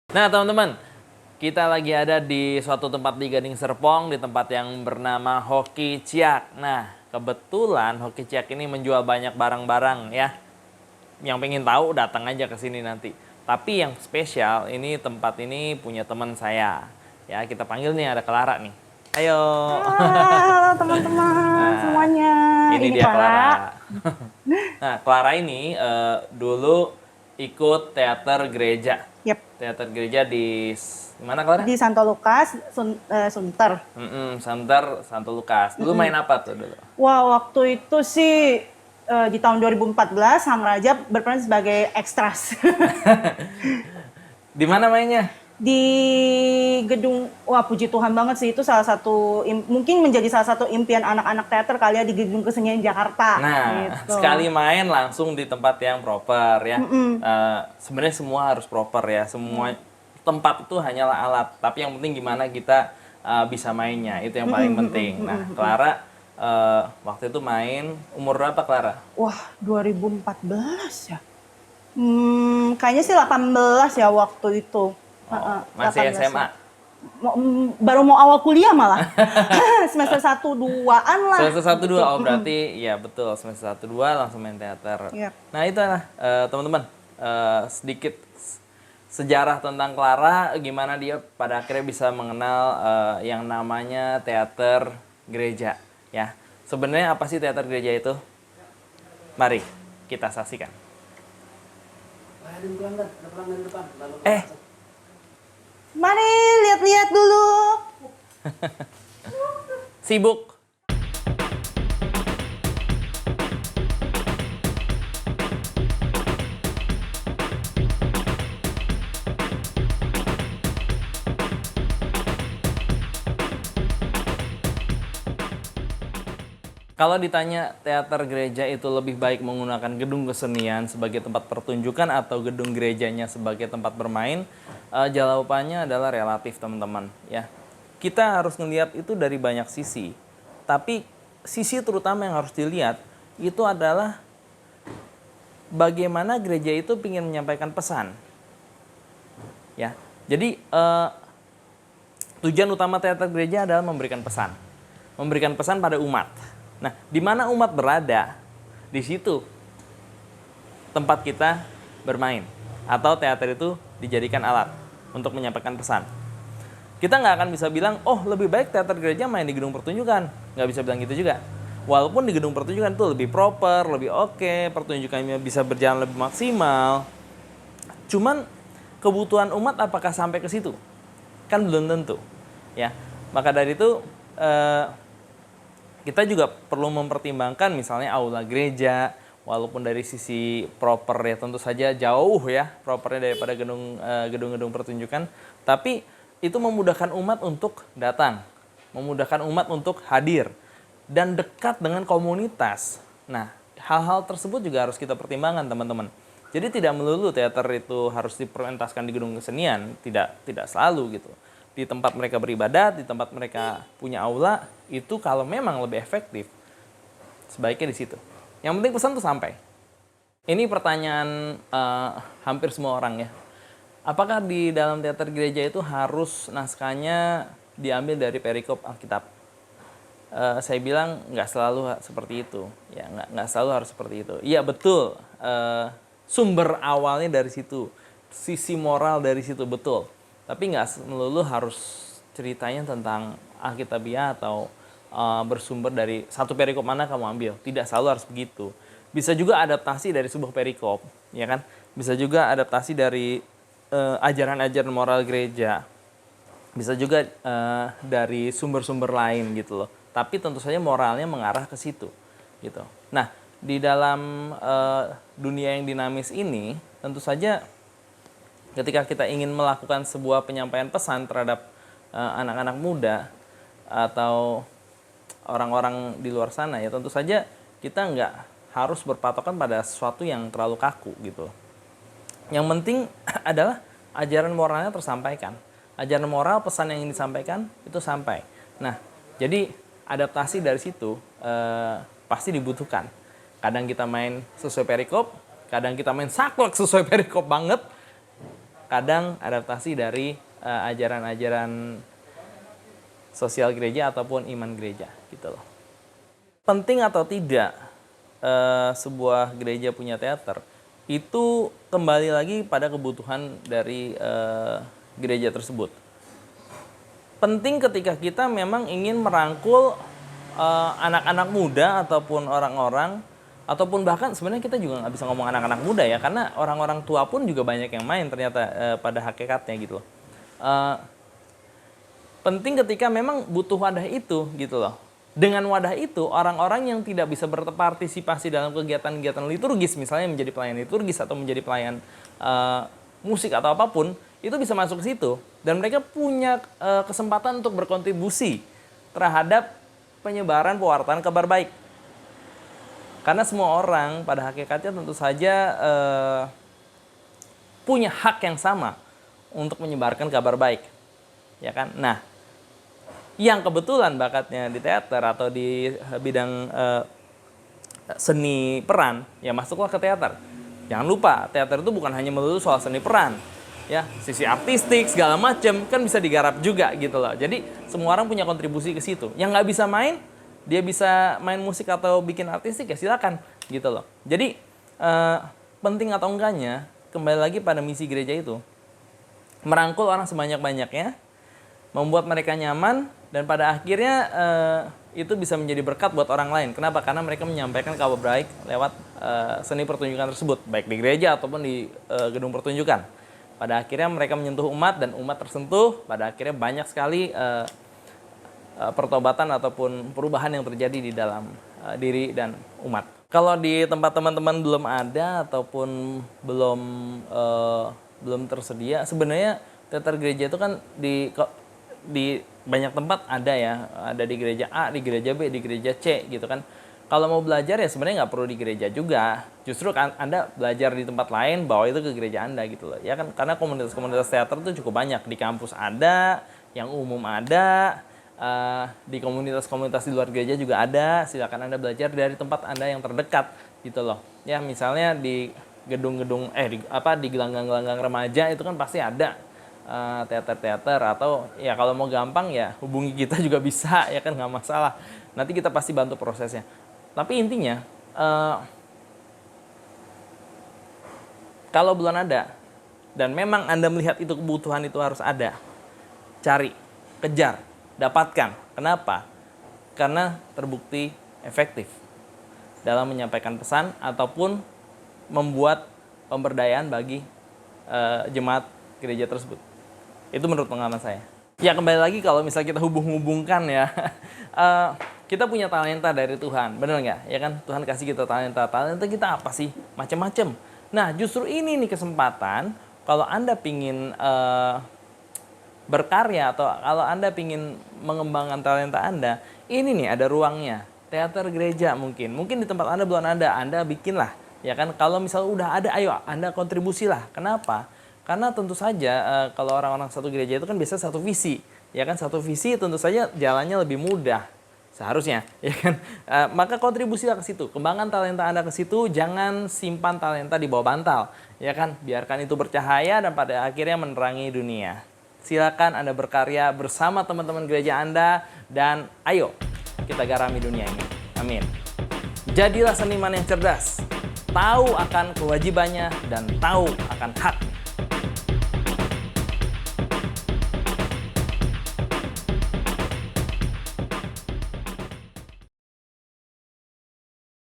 Nah, teman-teman, kita lagi ada di suatu tempat di Gading Serpong, di tempat yang bernama Hoki Ciak. Nah, kebetulan Hoki Ciak ini menjual banyak barang-barang ya. Yang pengen tahu datang aja ke sini nanti. Tapi yang spesial, ini tempat ini punya teman saya. Ya, kita panggil nih, ada Clara nih. Ayo. Halo teman-teman semuanya. Ini dia Clara. Nah, Clara ini dulu ikut teater gereja. Yep. Teater gereja di mana, Clara? Di Santo Lukas, Sunter. Santer Santo Lukas. Dulu main apa tuh dulu? Wah, waktu itu sih di tahun 2014 Sang Raja berperan sebagai ekstras. Di mana mainnya? Di gedung, wah puji Tuhan banget sih, itu salah satu, mungkin menjadi salah satu impian anak-anak teater kali ya, di Gedung Kesenian Jakarta. Nah, gitu. sekali main langsung di tempat yang proper ya. Sebenarnya semua harus proper ya. Semua tempat itu hanyalah alat. Tapi yang penting gimana kita bisa mainnya. Itu yang paling penting. Nah, Clara waktu itu main, umur berapa Clara? Wah, 2014 ya. Kayaknya sih 18 ya waktu itu. Masih 18 SMA? ya. Baru mau awal kuliah malah. Semester 1-2-an lah. Semester 1-2, oh berarti ya betul. Semester 1-2 langsung main teater. Yep. Nah itu lah teman-teman, sedikit sejarah tentang Clara, gimana dia pada akhirnya bisa mengenal yang namanya teater gereja. Ya, sebenarnya apa sih teater gereja itu? Mari kita saksikan. Mari lihat-lihat dulu. Sibuk. Kalau ditanya teater gereja itu lebih baik menggunakan gedung kesenian sebagai tempat pertunjukan atau gedung gerejanya sebagai tempat bermain, jawabannya adalah relatif, teman-teman. Ya, kita harus melihat itu dari banyak sisi. Tapi sisi terutama yang harus dilihat itu adalah bagaimana gereja itu ingin menyampaikan pesan. Ya, jadi tujuan utama teater gereja adalah memberikan pesan pada umat. Nah, di mana umat berada, di situ tempat kita bermain. Atau teater itu dijadikan alat untuk menyampaikan pesan. Kita nggak akan bisa bilang, oh lebih baik teater gereja main di gedung pertunjukan. Nggak bisa bilang gitu juga. Walaupun di gedung pertunjukan itu lebih proper, lebih oke, pertunjukannya bisa berjalan lebih maksimal. Cuman kebutuhan umat apakah sampai ke situ? Kan belum tentu. Ya, maka dari itu kita juga perlu mempertimbangkan misalnya aula gereja, walaupun dari sisi proper ya tentu saja jauh ya propernya daripada gedung-gedung pertunjukan, tapi itu memudahkan umat untuk datang, memudahkan umat untuk hadir dan dekat dengan komunitas. Nah, hal-hal tersebut juga harus kita pertimbangkan, teman-teman. Jadi tidak melulu teater itu harus diprioritaskan di gedung kesenian, tidak selalu gitu. Di tempat mereka beribadat, di tempat mereka punya aula, itu kalau memang lebih efektif, sebaiknya di situ. Yang penting pesan tuh sampai. Ini pertanyaan hampir semua orang ya. Apakah di dalam teater gereja itu harus naskahnya diambil dari perikop Alkitab? Saya bilang nggak selalu seperti itu. Ya, nggak selalu harus seperti itu. Iya betul, sumber awalnya dari situ. Sisi moral dari situ, betul. Tapi nggak melulu harus ceritanya tentang Alkitabiah atau bersumber dari satu perikop mana kamu ambil. Tidak selalu harus begitu. Bisa juga adaptasi dari sebuah perikop, ya kan? Bisa juga adaptasi dari ajaran-ajaran moral gereja. Bisa juga dari sumber-sumber lain gitu loh. Tapi tentu saja moralnya mengarah ke situ, gitu. Nah, di dalam dunia yang dinamis ini, tentu saja ketika kita ingin melakukan sebuah penyampaian pesan terhadap anak-anak muda atau orang-orang di luar sana, ya tentu saja kita nggak harus berpatokan pada sesuatu yang terlalu kaku gitu. Yang penting adalah ajaran moralnya tersampaikan. Ajaran moral, pesan yang ingin disampaikan itu sampai. Nah, jadi adaptasi dari situ pasti dibutuhkan. Kadang kita main sesuai perikop, kadang kita main saklek sesuai perikop banget. kadang adaptasi dari ajaran-ajaran sosial gereja ataupun iman gereja gitu loh. Penting atau tidak sebuah gereja punya teater, itu kembali lagi pada kebutuhan dari gereja tersebut. Penting ketika kita memang ingin merangkul anak-anak muda ataupun orang-orang, ataupun bahkan sebenarnya kita juga nggak bisa ngomong anak-anak muda ya, karena orang-orang tua pun juga banyak yang main ternyata pada hakikatnya gitu loh. Penting ketika memang butuh wadah itu gitu loh. Dengan wadah itu, orang-orang yang tidak bisa berpartisipasi dalam kegiatan-kegiatan liturgis, misalnya menjadi pelayan liturgis atau menjadi pelayan musik atau apapun, itu bisa masuk ke situ. Dan mereka punya kesempatan untuk berkontribusi terhadap penyebaran pewartaan kabar baik. Karena semua orang pada hakikatnya tentu saja punya hak yang sama untuk menyebarkan kabar baik. Ya kan? Nah, yang kebetulan bakatnya di teater atau di bidang seni peran, ya masuklah ke teater. Jangan lupa, teater itu bukan hanya melulu soal seni peran. Ya, sisi artistik segala macam kan bisa digarap juga gitu loh. Jadi semua orang punya kontribusi ke situ. Yang nggak bisa main, dia bisa main musik atau bikin artistik ya silakan gitu loh. Jadi penting atau enggaknya kembali lagi pada misi gereja itu, merangkul orang sebanyak-banyaknya, membuat mereka nyaman, dan pada akhirnya itu bisa menjadi berkat buat orang lain. Kenapa? Karena mereka menyampaikan kabar baik lewat seni pertunjukan tersebut, baik di gereja ataupun di gedung pertunjukan. Pada akhirnya mereka menyentuh umat dan umat tersentuh, pada akhirnya banyak sekali pertobatan ataupun perubahan yang terjadi di dalam diri dan umat. Kalau di tempat teman-teman belum ada ataupun belum tersedia, sebenarnya teater gereja itu kan di banyak tempat ada ya, ada di gereja A, di gereja B, di gereja C gitu kan. Kalau mau belajar ya sebenarnya nggak perlu di gereja juga, justru kan Anda belajar di tempat lain, bawa itu ke gereja Anda gitu loh. Ya kan, karena komunitas-komunitas teater itu cukup banyak, di kampus ada, yang umum ada, di komunitas-komunitas di luar gereja juga ada. Silakan Anda belajar dari tempat Anda yang terdekat gitu loh. Ya misalnya di gedung-gedung di gelanggang-gelanggang remaja itu kan pasti ada teater-teater, atau ya kalau mau gampang ya hubungi kita juga bisa ya kan, nggak masalah. Nanti kita pasti bantu prosesnya. Tapi intinya kalau belum ada dan memang Anda melihat itu kebutuhan itu harus ada, cari, kejar, dapatkan. Kenapa? Karena terbukti efektif dalam menyampaikan pesan ataupun membuat pemberdayaan bagi jemaat gereja tersebut. Itu menurut pengalaman saya. Ya kembali lagi kalau misalnya kita hubung-hubungkan ya, kita punya talenta dari Tuhan, benar nggak? Ya kan, Tuhan kasih kita talenta. Talenta kita apa sih? Macam-macam. Nah justru ini nih kesempatan, kalau Anda pingin berkarya atau kalau Anda pingin mengembangkan talenta Anda, ini nih ada ruangnya. Teater gereja mungkin di tempat Anda belum ada, Anda bikinlah. Ya kan, kalau misalnya udah ada, ayo Anda kontribusilah. Kenapa? Karena tentu saja kalau orang-orang satu gereja itu kan biasa satu visi, ya kan, satu visi tentu saja jalannya lebih mudah seharusnya, ya kan. Maka kontribusilah ke situ, kembangkan talenta Anda ke situ, jangan simpan talenta di bawah bantal, ya kan. Biarkan itu bercahaya dan pada akhirnya menerangi dunia. Silakan Anda berkarya bersama teman-teman gereja Anda dan ayo kita garami dunia ini. Amin. Jadilah seniman yang cerdas, tahu akan kewajibannya dan tahu akan hak